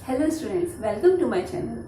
Hello students, welcome to my channel.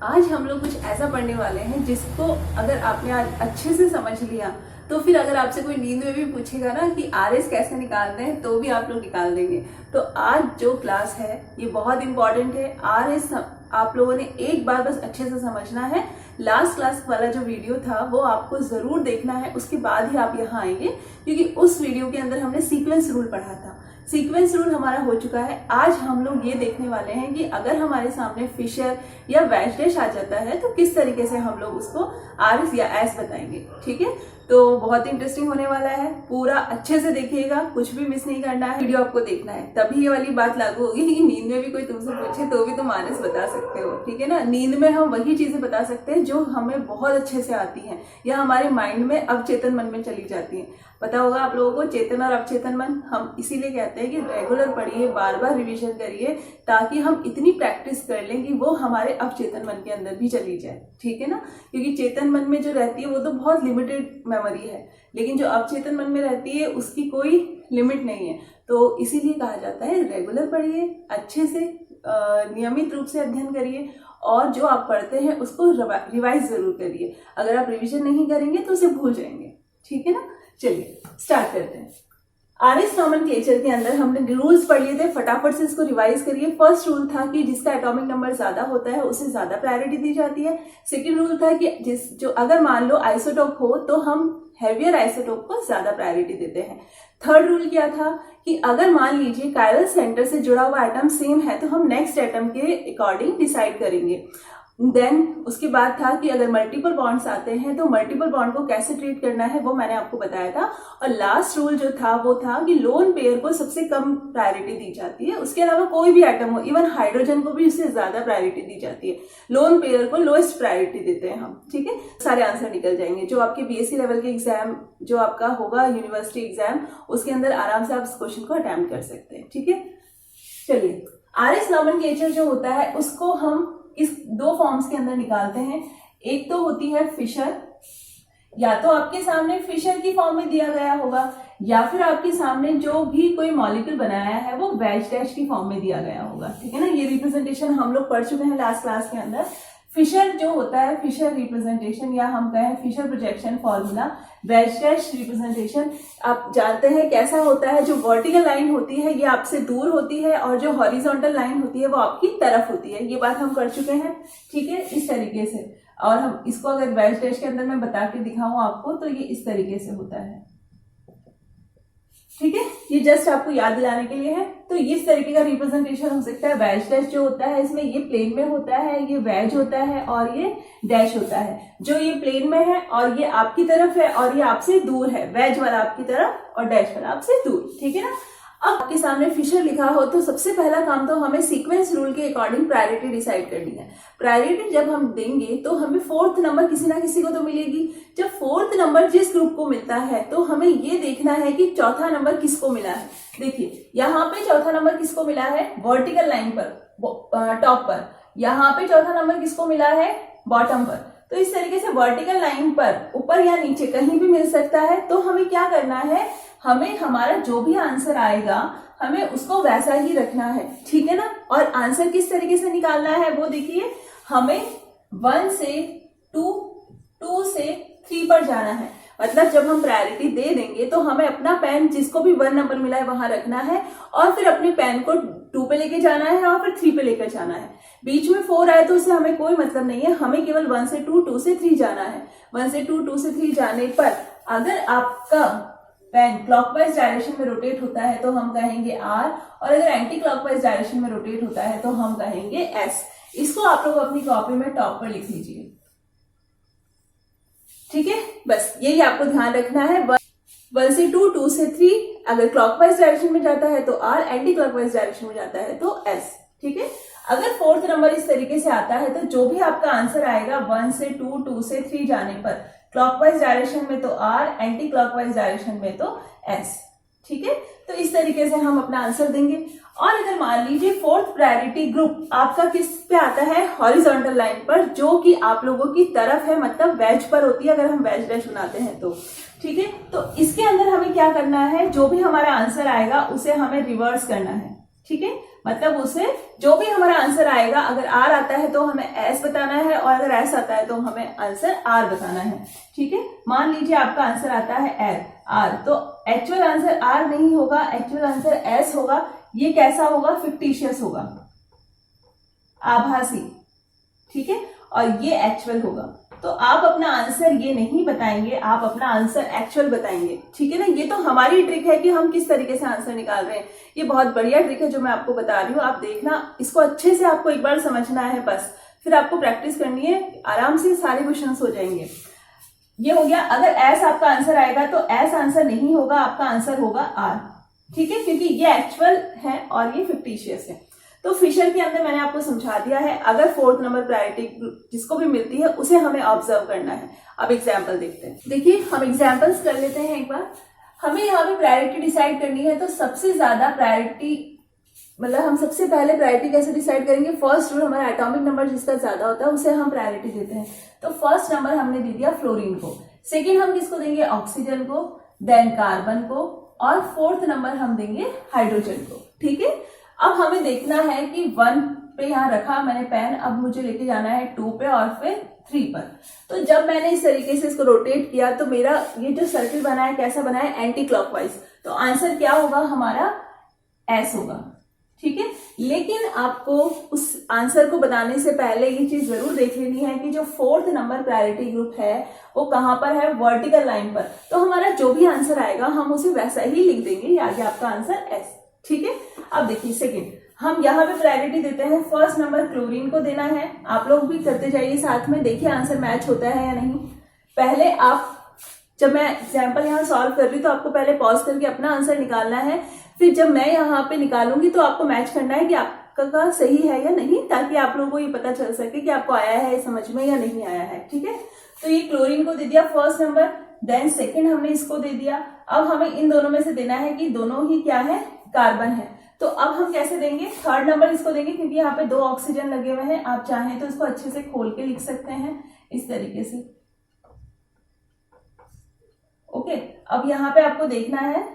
आज हम लोग कुछ ऐसा पढ़ने वाले हैं जिसको अगर आपने आज अच्छे से समझ लिया तो फिर अगर आपसे कोई नींद में भी पूछेगा ना कि आरएस कैसे निकालते हैं तो भी आप लोग निकाल देंगे। तो आज जो क्लास है ये बहुत इंपॉर्टेंट है। आरएस आप लोगों ने एक बार बस अच्छे से समझना है। लास्ट क्लास वाला जो वीडियो था वो आपको जरूर देखना है, उसके बाद ही आप यहाँ आएंगे, क्योंकि उस वीडियो के अंदर हमने सीक्वेंस रूल पढ़ा था। सीक्वेंस रूल हमारा हो चुका है। आज हम लोग ये देखने वाले हैं कि अगर हमारे सामने फिशर या वेज आ जाता है तो किस तरीके से हम लोग उसको आरएस या एस बताएंगे। ठीक है, तो बहुत इंटरेस्टिंग होने वाला है। पूरा अच्छे से देखिएगा, कुछ भी मिस नहीं करना है, वीडियो आपको देखना है, तभी ये वाली बात लागू होगी कि नींद में भी कोई तुमसे पूछे तो भी तुम आरएस बता सकते हो। ठीक है ना, नींद में हम वही चीजें बता सकते हैं जो हमें बहुत अच्छे से आती हैं या हमारे माइंड में अवचेतन मन में चली जाती हैं। पता होगा आप लोगों को, चेतन और अवचेतन मन हम इसीलिए कहते हैं कि रेगुलर पढ़िए, बार बार रिवीजन करिए, ताकि हम इतनी प्रैक्टिस कर लें कि वो हमारे अवचेतन मन के अंदर भी चली जाए। ठीक है ना, क्योंकि चेतन मन में जो रहती है वो तो बहुत लिमिटेड मेमोरी है, लेकिन जो अवचेतन मन में रहती है उसकी कोई लिमिट नहीं है। तो इसीलिए कहा जाता है रेगुलर पढ़िए, अच्छे से नियमित रूप से अध्ययन करिए और जो आप पढ़ते हैं उसको रिवाइज जरूर करिए। अगर आप रिवीजन नहीं करेंगे तो उसे भूल जाएंगे। ठीक है ना, चलिए स्टार्ट करते हैं। आरएस नॉमेनक्लेचर के अंदर हमने रूल्स पढ़ लिए थे, फटाफट से इसको रिवाइज करिए। फर्स्ट रूल था कि जिसका एटॉमिक नंबर ज्यादा होता है उसे ज्यादा प्रायोरिटी दी जाती है। सेकंड रूल था कि जो अगर मान लो आइसोटोप हो तो हम हेवियर आइसोटोप को ज्यादा प्रायोरिटी देते हैं। थर्ड रूल क्या था कि अगर मान लीजिए कायरल सेंटर से जुड़ा हुआ एटम सेम है तो हम नेक्स्ट एटम के अकॉर्डिंग डिसाइड करेंगे। देन उसके बाद था कि अगर मल्टीपल बॉन्ड्स आते हैं तो मल्टीपल बॉन्ड को कैसे ट्रीट करना है वो मैंने आपको बताया था। और लास्ट रूल जो था वो था कि लोन पेयर को सबसे कम प्रायोरिटी दी जाती है, उसके अलावा कोई भी एटम हो, इवन हाइड्रोजन को भी उससे ज्यादा प्रायोरिटी दी जाती है। लोन पेयर को लोएस्ट प्रायोरिटी देते हैं हम। ठीक है, सारे आंसर निकल जाएंगे। जो आपके बीएससी लेवल के एग्जाम जो आपका होगा यूनिवर्सिटी एग्जाम, उसके अंदर आराम से आप इस क्वेश्चन को अटेम्प्ट कर सकते हैं। ठीक है, चलिए आरएस नॉमेनक्लेचर जो होता है उसको हम इस दो फॉर्म्स के अंदर निकालते हैं। एक तो होती है फिशर, या तो आपके सामने फिशर की फॉर्म में दिया गया होगा या फिर आपके सामने जो भी कोई मॉलिक्यूल बनाया है वो वेज डैश की फॉर्म में दिया गया होगा। ठीक है ना, ये रिप्रेजेंटेशन हम लोग पढ़ चुके हैं लास्ट क्लास के अंदर। फिशर जो होता है, फिशर रिप्रेजेंटेशन या हम कहें Fischer projection formula, wedge dash representation आप जानते हैं कैसा होता है। जो वर्टिकल लाइन होती है ये आपसे दूर होती है और जो हॉरिजॉन्टल लाइन होती है वो आपकी तरफ होती है। ये बात हम कर चुके हैं। ठीक है, इस तरीके से। और हम इसको अगर वेज डैश के अंदर मैं बता के दिखाऊं आपको तो ये इस तरीके से होता है। ठीक है, ये जस्ट आपको याद दिलाने के लिए है। तो इस तरीके का रिप्रेजेंटेशन हो सकता है। वेज डैश जो होता है इसमें ये प्लेन में होता है, ये वेज होता है और ये डैश होता है। जो ये प्लेन में है और ये आपकी तरफ है और ये आपसे दूर है, वेज वाला आपकी तरफ और डैश वाला आपसे दूर। ठीक है ना, अब आपके सामने फिशर लिखा हो तो सबसे पहला काम तो हमें सीक्वेंस रूल के अकॉर्डिंग प्रायोरिटी डिसाइड करनी है। प्रायोरिटी जब हम देंगे तो हमें फोर्थ नंबर किसी ना किसी को तो मिलेगी। जब फोर्थ नंबर जिस ग्रुप को मिलता है तो हमें ये देखना है कि चौथा नंबर किसको मिला है। देखिए यहाँ पे चौथा नंबर किसको मिला है, वर्टिकल लाइन पर टॉप पर। यहाँ पे चौथा नंबर किसको मिला है, बॉटम पर। तो इस तरीके से वर्टिकल लाइन पर ऊपर या नीचे कहीं भी मिल सकता है। तो हमें क्या करना है, हमें हमारा जो भी आंसर आएगा हमें उसको वैसा ही रखना है। ठीक है ना, और आंसर किस तरीके से निकालना है वो देखिए, हमें 1 से 2, 2 से 3 पर जाना है। मतलब जब हम प्रायोरिटी दे देंगे तो हमें अपना पेन जिसको भी 1 नंबर मिला है वहां रखना है और फिर अपने पेन को 2 पे लेके जाना है और फिर 3 पे लेकर जाना है। बीच में 4 आए तो उससे हमें कोई मतलब नहीं है, हमें केवल 1 से 2, 2 से 3 जाना है। 1 से 2, 2 से 3 जाने पर अगर आपका पेन क्लॉकवाइज डायरेक्शन में रोटेट होता है तो हम कहेंगे R, और अगर एंटी क्लॉकवाइज डायरेक्शन में रोटेट होता है तो हम कहेंगे S। इसको आप लोग अपनी कॉपी में टॉप पर लिख लीजिए। ठीक है, बस यही आपको ध्यान रखना है। 1 से 2, 2 से 3 अगर क्लॉकवाइज डायरेक्शन में जाता है तो R, एंटी क्लॉकवाइज डायरेक्शन में जाता है तो S। ठीक है, अगर फोर्थ नंबर इस तरीके से आता है तो जो भी आपका आंसर आएगा 1 से 2, 2 से 3 जाने पर क्लॉकवाइज डायरेक्शन में तो R, एंटी क्लॉकवाइज डायरेक्शन में तो S। ठीक है, तो इस तरीके से हम अपना आंसर देंगे। और अगर मान लीजिए फोर्थ प्रायोरिटी ग्रुप आपका किस पे आता है, हॉरिजॉन्टल लाइन पर, जो कि आप लोगों की तरफ है, मतलब वेज पर होती है अगर हम वेज डैश बनाते हैं तो। ठीक है, तो इसके अंदर हमें क्या करना है, जो भी हमारा आंसर आएगा उसे हमें रिवर्स करना है। ठीक है, मतलब उसे जो भी हमारा आंसर आएगा, अगर आर आता है तो हमें एस बताना है, और अगर एस आता है तो हमें आंसर आर बताना है। ठीक है, मान लीजिए आपका आंसर आता है आर, तो एक्चुअल आंसर आर नहीं होगा, एक्चुअल आंसर एस होगा। ये कैसा होगा? फिक्टिशियस होगा, आभासी। ठीक है, और ये एक्चुअल होगा। तो आप अपना आंसर ये नहीं बताएंगे, आप अपना आंसर एक्चुअल बताएंगे। ठीक है ना, ये तो हमारी ट्रिक है कि हम किस तरीके से आंसर निकाल रहे हैं। ये बहुत बढ़िया ट्रिक है जो मैं आपको बता रही हूँ, आप देखना, इसको अच्छे से आपको एक बार समझना है बस, फिर आपको प्रैक्टिस करनी है, आराम से सारे क्वेश्चन हो जाएंगे। ये हो गया। अगर एस आपका आंसर आएगा तो एस आंसर नहीं होगा, आपका आंसर होगा आर। ठीक है, क्योंकि ये एक्चुअल है और ये फिक्टिशियस है। तो फिशर के अंदर मैंने आपको समझा दिया है, अगर फोर्थ नंबर प्रायोरिटी जिसको भी मिलती है उसे हमें ऑब्जर्व करना है। अब एग्जाम्पल देखते हैं। देखिए, हम एग्जाम्पल्स कर लेते हैं एक बार। हमें यहाँ पे प्रायोरिटी डिसाइड करनी है, तो सबसे ज्यादा प्रायोरिटी, मतलब हम सबसे पहले प्रायोरिटी कैसे डिसाइड करेंगे? फर्स्ट रूल, हमारा एटॉमिक नंबर जिसका ज्यादा होता है उसे हम प्रायोरिटी देते हैं। तो फर्स्ट नंबर हमने दे दिया फ्लोरीन को, सेकेंड हम किसको देंगे? ऑक्सीजन को, देन कार्बन को, और फोर्थ नंबर हम देंगे हाइड्रोजन को। ठीक है, अब हमें देखना है कि 1 पे यहाँ रखा मैंने पेन, अब मुझे लेके जाना है 2 पे और फिर 3 पर। तो जब मैंने इस तरीके से इसको रोटेट किया तो मेरा ये जो सर्किल बना है कैसा बना है? Anti clockwise. तो आंसर क्या होगा हमारा? एस होगा। ठीक है, लेकिन आपको उस आंसर को बताने से पहले ये चीज जरूर देख लेनी है कि जो फोर्थ नंबर प्रायोरिटी ग्रुप है वो कहां पर है? वर्टिकल लाइन पर। तो हमारा जो भी आंसर आएगा हम उसे वैसा ही लिख देंगे, ये आ गया आपका आंसर एस। ठीक है, अब देखिए सेकेंड, हम यहाँ पे प्रायोरिटी देते हैं, फर्स्ट नंबर क्लोरीन को देना है। आप लोग भी करते जाइए साथ में, देखिए आंसर मैच होता है या नहीं। पहले आप, जब मैं एग्जाम्पल यहाँ सॉल्व कर रही हूँ तो आपको पहले पॉज करके अपना आंसर निकालना है, फिर जब मैं यहाँ पे निकालूंगी तो आपको मैच करना है कि आपका सही है या नहीं, ताकि आप लोगों को ये पता चल सके कि आपको आया है समझ में या नहीं आया है। ठीक है, तो ये क्लोरीन को दे दिया फर्स्ट नंबर, देन सेकेंड हमने इसको दे दिया। अब हमें इन दोनों में से देना है कि दोनों ही क्या है? कार्बन है। तो अब हम कैसे देंगे? थर्ड नंबर इसको देंगे, क्योंकि यहाँ पे 2 ऑक्सीजन लगे हुए हैं। आप चाहें तो इसको अच्छे से खोल के लिख सकते हैं इस तरीके से। ओके, अब यहाँ पे आपको देखना है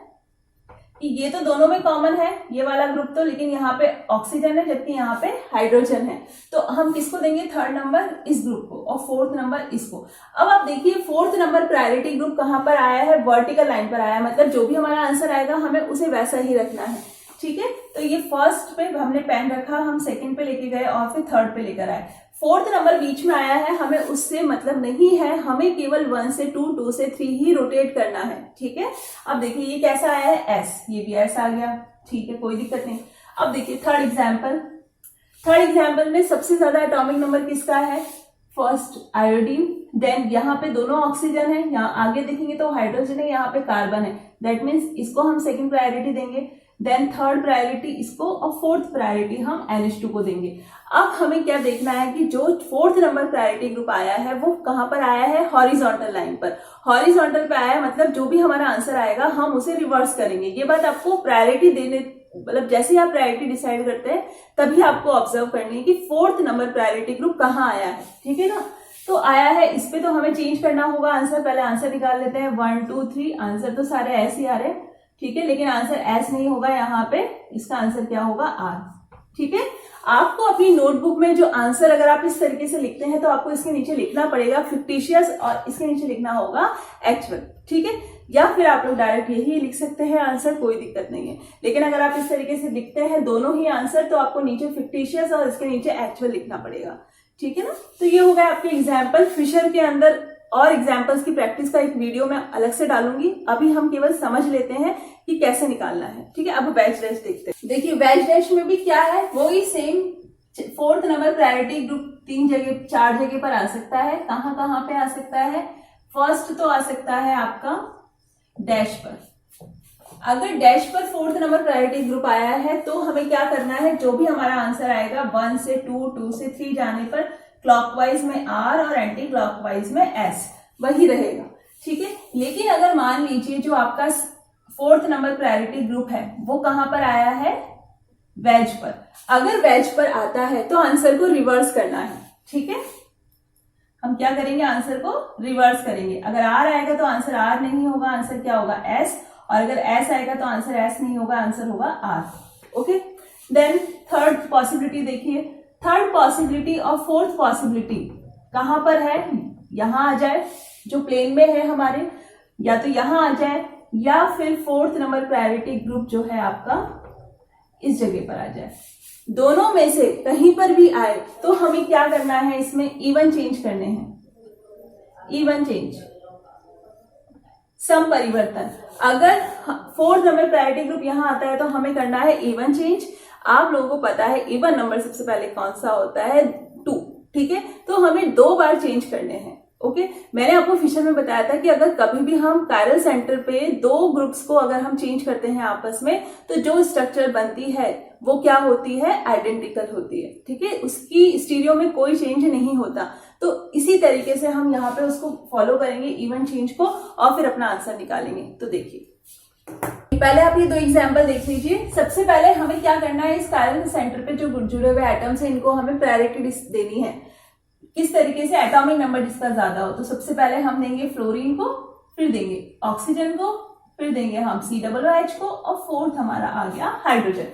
कि ये तो दोनों में कॉमन है, ये वाला ग्रुप तो, लेकिन यहाँ पे ऑक्सीजन है जबकि यहाँ पे हाइड्रोजन है। तो हम किसको देंगे? थर्ड नंबर इस ग्रुप को, और फोर्थ नंबर इसको। अब आप देखिए फोर्थ नंबर प्रायोरिटी ग्रुप कहाँ पर आया है? वर्टिकल लाइन पर आया है, मतलब जो भी हमारा आंसर आएगा हमें उसे वैसा ही रखना है। ठीक है, तो ये फर्स्ट पे हमने पेन रखा, हम सेकंड पे लेके गए और फिर थर्ड पे लेकर आए। फोर्थ नंबर बीच में आया है, हमें उससे मतलब नहीं है, हमें केवल 1 से 2, 2 से 3 ही रोटेट करना है। ठीक है, अब देखिए ये कैसा आया है? एस, ये भी एस आ गया। ठीक है, कोई दिक्कत नहीं। अब देखिए थर्ड एग्जाम्पल। थर्ड एग्जाम्पल में सबसे ज्यादा एटॉमिक नंबर किसका है? फर्स्ट आयोडीन, देन यहाँ पे दोनों ऑक्सीजन है, यहाँ आगे देखेंगे तो हाइड्रोजन है, यहाँ पे कार्बन है। दैट मीन्स इसको हम सेकंड प्रायोरिटी देंगे, देन थर्ड प्रायोरिटी इसको, और फोर्थ प्रायोरिटी हम NH2 को देंगे। अब हमें क्या देखना है कि जो फोर्थ नंबर प्रायोरिटी ग्रुप आया है वो कहां पर आया है? हॉरिजॉन्टल लाइन पर। हॉरिजॉन्टल पे आया है, मतलब जो भी हमारा आंसर आएगा हम उसे रिवर्स करेंगे। ये बात आपको प्रायोरिटी देने, मतलब जैसे ही आप प्रायोरिटी डिसाइड करते हैं तभी आपको ऑब्जर्व करनी है कि फोर्थ नंबर प्रायोरिटी ग्रुप कहाँ आया है। ठीक है ना, तो आया है इस पे, तो हमें चेंज करना होगा आंसर। पहले आंसर निकाल लेते हैं, 1 2 3। आंसर तो सारे ऐसे ही आ रहे हैं। ठीक है, लेकिन आंसर एस नहीं होगा यहाँ पे, इसका आंसर क्या होगा? आर। ठीक है, आपको अपनी नोटबुक में जो आंसर अगर आप इस तरीके से लिखते हैं तो आपको इसके नीचे लिखना पड़ेगा फिक्टिशियस, और इसके नीचे लिखना होगा एक्चुअल। ठीक है, या फिर आप लोग डायरेक्ट यही लिख सकते हैं आंसर, कोई दिक्कत नहीं है। लेकिन अगर आप इस तरीके से लिखते हैं दोनों ही आंसर, तो आपको नीचे फिक्टिशियस और इसके नीचे एक्चुअल लिखना पड़ेगा। ठीक है ना, तो ये हो गया आपके एग्जाम्पल। फिशर के अंदर और एग्जाम्पल्स की प्रैक्टिस का एक वीडियो मैं अलग से डालूंगी, अभी हम केवल समझ लेते हैं कि कैसे निकालना है। ठीक है, अब वेज डैश देखते हैं। देखिए वेज डैश में भी क्या है, वो ही same fourth number priority group 3 जगह 4 जगह पर आ सकता है। कहाँ कहाँ पे आ सकता है? फर्स्ट तो आ सकता है आपका डैश पर। अगर डैश पर फोर्थ नंबर प्रायोरिटी ग्रुप आया है तो हमें क्या करना है? जो भी हमारा आंसर आएगा 1 से 2, 2 से 3 जाने पर क्लॉकवाइज में आर और एंटी क्लॉकवाइज में एस वही रहेगा। ठीक है, लेकिन अगर मान लीजिए जो आपका फोर्थ नंबर प्रायोरिटी ग्रुप है वो कहां पर आया है? वेज पर। अगर वेज पर आता है तो आंसर को रिवर्स करना है। ठीक है, हम क्या करेंगे? आंसर को रिवर्स करेंगे। अगर आर आएगा तो आंसर आर नहीं होगा, आंसर क्या होगा? एस, और अगर एस आएगा तो आंसर एस नहीं होगा, आंसर होगा R. Okay, then third possibility देखिए। थर्ड पॉसिबिलिटी और फोर्थ पॉसिबिलिटी कहां पर है, यहां आ जाए जो प्लेन में है हमारे, या तो यहां आ जाए या फिर फोर्थ नंबर प्रायोरिटी ग्रुप जो है आपका इस जगह पर आ जाए। दोनों में से कहीं पर भी आए तो हमें क्या करना है, इसमें इवन चेंज करने हैं, इवन चेंज, सम परिवर्तन। अगर फोर्थ नंबर प्रायोरिटी ग्रुप यहां आता है तो हमें करना है इवन चेंज। आप लोगों को पता है इवन नंबर सबसे पहले कौन सा होता है, 2, ठीक है, तो हमें 2 बार चेंज करने हैं। ओके, मैंने आपको फिशर में बताया था कि अगर कभी भी हम कायरल सेंटर पे 2 ग्रुप्स को अगर हम चेंज करते हैं आपस में तो जो स्ट्रक्चर बनती है वो क्या होती है, आइडेंटिकल होती है, ठीक है, उसकी स्टीरियो में कोई चेंज नहीं होता। तो इसी तरीके से हम यहाँ पे उसको फॉलो करेंगे इवन चेंज को और फिर अपना आंसर निकालेंगे। तो देखिए पहले आप ये 2 एग्जाम्पल देख लीजिए। सबसे पहले हमें क्या करना है, इस कायरल सेंटर पे जो जुड़े हुए एटम्स है इनको हमें प्रायोरिटी देनी है, किस तरीके से, एटॉमिक नंबर जिसका ज्यादा हो। तो सबसे पहले हम देंगे फ्लोरीन को, फिर देंगे ऑक्सीजन को, फिर देंगे हम COOH को और फोर्थ हमारा आ गया हाइड्रोजन।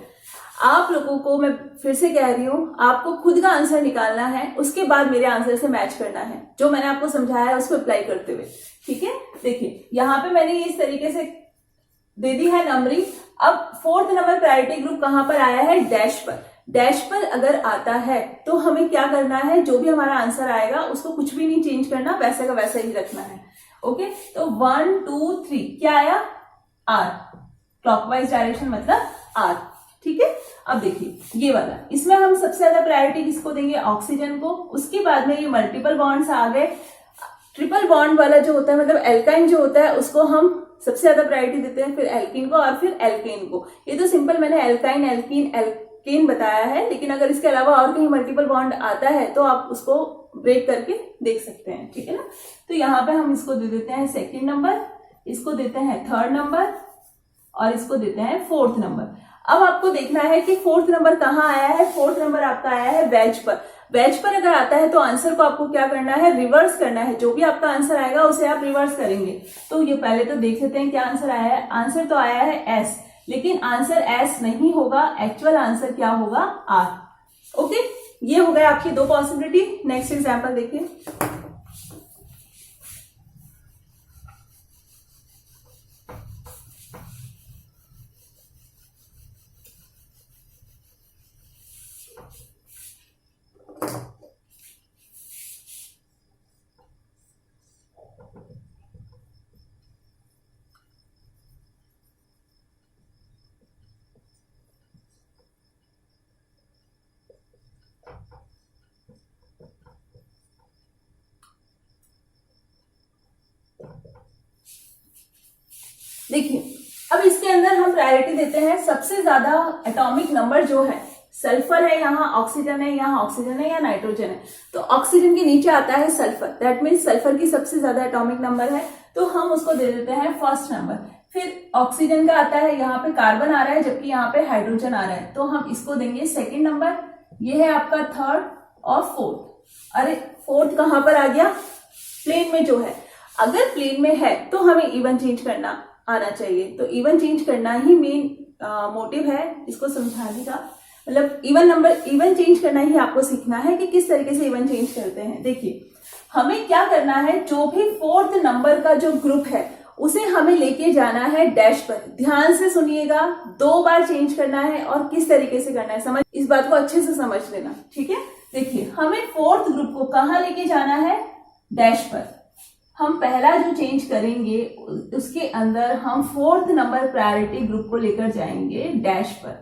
आप लोगों को मैं फिर से कह रही हूं, आपको खुद का आंसर निकालना है, उसके बाद मेरे आंसर से मैच करना है, जो मैंने आपको समझाया है उसको अप्लाई करते हुए, ठीक है। देखिए यहाँ पे मैंने इस तरीके से दे दी है नंबरिंग। अब फोर्थ नंबर प्रायोरिटी ग्रुप कहां पर आया है, डैश पर। डैश पर अगर आता है तो हमें क्या करना है, जो भी हमारा आंसर आएगा उसको कुछ भी नहीं चेंज करना, वैसा का वैसा ही रखना है। ओके, तो 1 2 3 क्या आया, R, क्लॉकवाइज डायरेक्शन मतलब R, ठीक है। अब देखिए ये वाला, इसमें हम सबसे ज्यादा प्रायोरिटी किसको देंगे, ऑक्सीजन को। उसके बाद में ये मल्टीपल बॉन्ड्स आ गए, ट्रिपल बॉन्ड वाला जो होता है मतलब एल्काइन जो होता है उसको हम सबसे ज्यादा प्रायोरिटी देते हैं, फिर एल्कीन को और फिर एल्केन को। ये तो सिंपल मैंने एल्काइन एल्कीन एल्केन बताया है, लेकिन अगर इसके अलावा और कहीं मल्टीपल बॉन्ड आता है तो आप उसको ब्रेक करके देख सकते हैं, ठीक है ना। तो यहाँ पे हम इसको दे देते हैं 2nd नंबर, इसको देते हैं 3rd नंबर और इसको देते हैं 4th नंबर। अब आपको देखना है कि 4th नंबर कहाँ आया है, 4th नंबर आपका आया है वेज पर। वेज पर अगर आता है तो आंसर को आपको क्या करना है, रिवर्स करना है। जो भी आपका आंसर आएगा उसे आप रिवर्स करेंगे। तो ये पहले तो देख लेते हैं क्या आंसर आया है। आंसर तो आया है एस, लेकिन आंसर एस नहीं होगा, एक्चुअल आंसर क्या होगा, आर। ओके, ये हो गया आपकी 2 पॉसिबिलिटी। नेक्स्ट एग्जाम्पल देखिए। देखिए अब इसके अंदर हम प्रायोरिटी देते हैं सबसे ज्यादा एटॉमिक नंबर जो है, सल्फर है, यहाँ ऑक्सीजन है, यहाँ ऑक्सीजन है या नाइट्रोजन है। तो ऑक्सीजन के नीचे आता है सल्फर, दैट मीन्स सल्फर की सबसे ज्यादा एटॉमिक नंबर है, तो हम उसको दे देते हैं 1st नंबर। फिर ऑक्सीजन का आता है, यहाँ पे कार्बन आ रहा है जबकि यहाँ पे हाइड्रोजन आ रहा है, तो हम इसको देंगे 2nd नंबर। ये है आपका 3rd और 4th। अरे 4th कहाँ पर आ गया, प्लेन में जो है। अगर प्लेन में है तो हमें इवन चेंज करना आना चाहिए, तो इवन चेंज करना ही मेन मोटिव है इसको समझाने का। मतलब इवन चेंज करना ही आपको सीखना है कि किस तरीके से इवन चेंज करते हैं। देखिए हमें क्या करना है, जो भी 4th नंबर का जो ग्रुप है उसे हमें लेके जाना है डैश पर। ध्यान से सुनिएगा, 2 बार चेंज करना है और किस तरीके से करना है, समझ, इस बात को अच्छे से समझ लेना, ठीक है। देखिए हमें 4th ग्रुप को कहाँ लेके जाना है, डैश पर। हम पहला जो चेंज करेंगे उसके अंदर हम 4th नंबर प्रायोरिटी ग्रुप को लेकर जाएंगे डैश पर।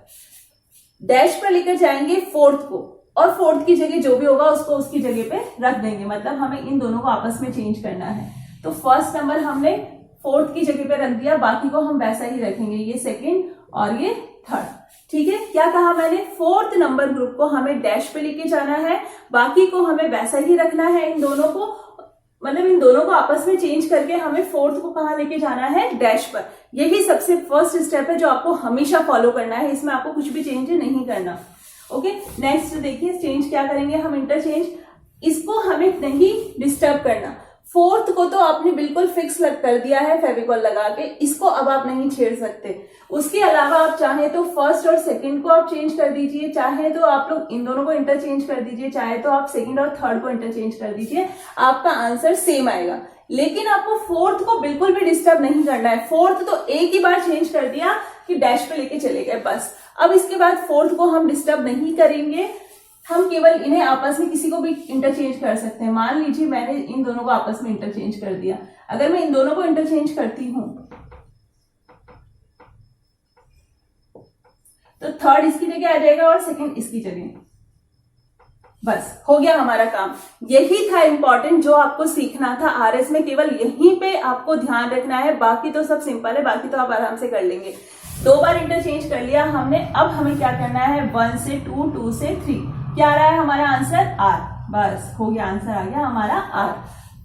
डैश पर लेकर जाएंगे 4th को, और 4th की जगह जो भी होगा उसको उसकी जगह पे रख देंगे। मतलब हमें इन दोनों को आपस में चेंज करना है। तो 1st नंबर हमने 4th की जगह पे रख दिया, बाकी को हम वैसा ही रखेंगे, ये 2nd और ये 3rd, ठीक है। क्या कहा मैंने, 4th नंबर ग्रुप को हमें डैश पे लेके जाना है, बाकी को हमें वैसा ही रखना है। इन दोनों को मतलब इन दोनों को आपस में चेंज करके हमें 4th को कहाँ लेके जाना है, डैश पर। यही सबसे फर्स्ट स्टेप है जो आपको हमेशा फॉलो करना है, इसमें आपको कुछ भी चेंज नहीं करना। ओके, नेक्स्ट देखिए चेंज क्या करेंगे हम, इंटरचेंज। इसको हमें नहीं डिस्टर्ब करना। फोर्थ को तो आपने बिल्कुल फिक्स कर दिया है फेविकॉल लगा के, इसको अब आप नहीं छेड़ सकते। उसके अलावा आप चाहे तो फर्स्ट और सेकंड को आप चेंज कर दीजिए, चाहे तो आप लोग इन दोनों को इंटरचेंज कर दीजिए, चाहे तो आप सेकंड और थर्ड को इंटरचेंज कर दीजिए, आपका आंसर सेम आएगा। लेकिन आपको फोर्थ को बिल्कुल भी डिस्टर्ब नहीं करना है। फोर्थ तो एक ही बार चेंज कर दिया कि डैश पे लेके चले गए बस। अब इसके बाद फोर्थ को हम डिस्टर्ब नहीं करेंगे, हम केवल इन्हें आपस में किसी को भी इंटरचेंज कर सकते हैं। मान लीजिए मैंने इन दोनों को आपस में इंटरचेंज कर दिया, अगर मैं इन दोनों को इंटरचेंज करती हूं तो थर्ड इसकी जगह आ जाएगा और सेकंड इसकी जगह, बस हो गया हमारा काम। यही था इंपॉर्टेंट जो आपको सीखना था आरएस में, केवल यहीं पे आपको ध्यान रखना है, बाकी तो सब सिंपल है, बाकी तो आप आराम से कर लेंगे। 2 बार इंटरचेंज कर लिया हमने, अब हमें क्या करना है 1 से 2, 2 से 3, क्या आ रहा है हमारा आंसर आर, बस हो गया, आंसर आ गया हमारा आर।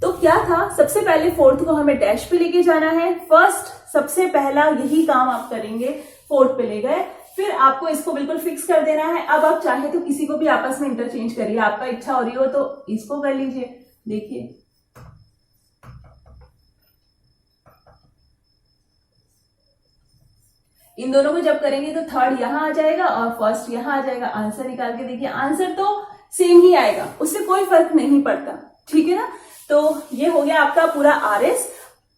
तो क्या था, सबसे पहले फोर्थ को हमें डैश पे लेके जाना है, फर्स्ट सबसे पहला यही काम आप करेंगे, फोर्थ पे ले गए, फिर आपको इसको बिल्कुल फिक्स कर देना है। अब आप चाहे तो किसी को भी आपस में इंटरचेंज करिए, आपका इच्छा हो रही हो तो इसको कर लीजिए। देखिए इन दोनों को जब करेंगे तो थर्ड यहां आ जाएगा और फर्स्ट यहां आ जाएगा। आंसर निकाल के देखिए, आंसर तो सेम ही आएगा, उससे कोई फर्क नहीं पड़ता, ठीक है ना। तो ये हो गया आपका पूरा आरएस।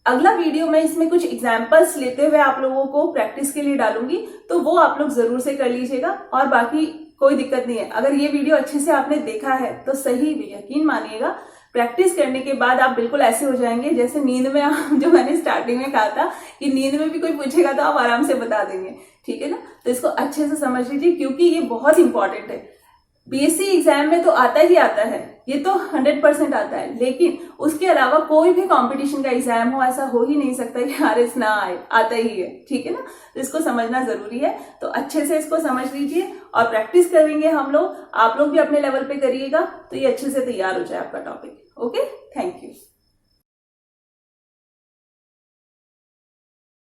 अगला वीडियो में इसमें कुछ एग्जाम्पल्स लेते हुए आप लोगों को प्रैक्टिस के लिए डालूंगी, तो वो आप लोग जरूर से कर लीजिएगा। और बाकी कोई दिक्कत नहीं है, अगर ये वीडियो अच्छे से आपने देखा है तो सही भी, यकीन मानिएगा प्रैक्टिस करने के बाद आप बिल्कुल ऐसे हो जाएंगे जैसे नींद में आप, जो मैंने स्टार्टिंग में कहा था कि नींद में भी कोई पूछेगा तो आप आराम से बता देंगे, ठीक है ना। तो इसको अच्छे से समझ लीजिए क्योंकि ये बहुत इंपॉर्टेंट है। बीएससी एग्जाम में तो आता ही आता है, ये तो 100% आता है, लेकिन उसके अलावा कोई भी कंपटीशन का एग्जाम हो ऐसा हो ही नहीं सकता कि आरएस ना आए, आता ही है, ठीक है ना। तो इसको समझना जरूरी है, तो अच्छे से इसको समझ लीजिए और प्रैक्टिस करेंगे हम लोग, आप लोग भी अपने लेवल पे करिएगा तो ये अच्छे से तैयार हो जाए आपका टॉपिक। Okay, thank you.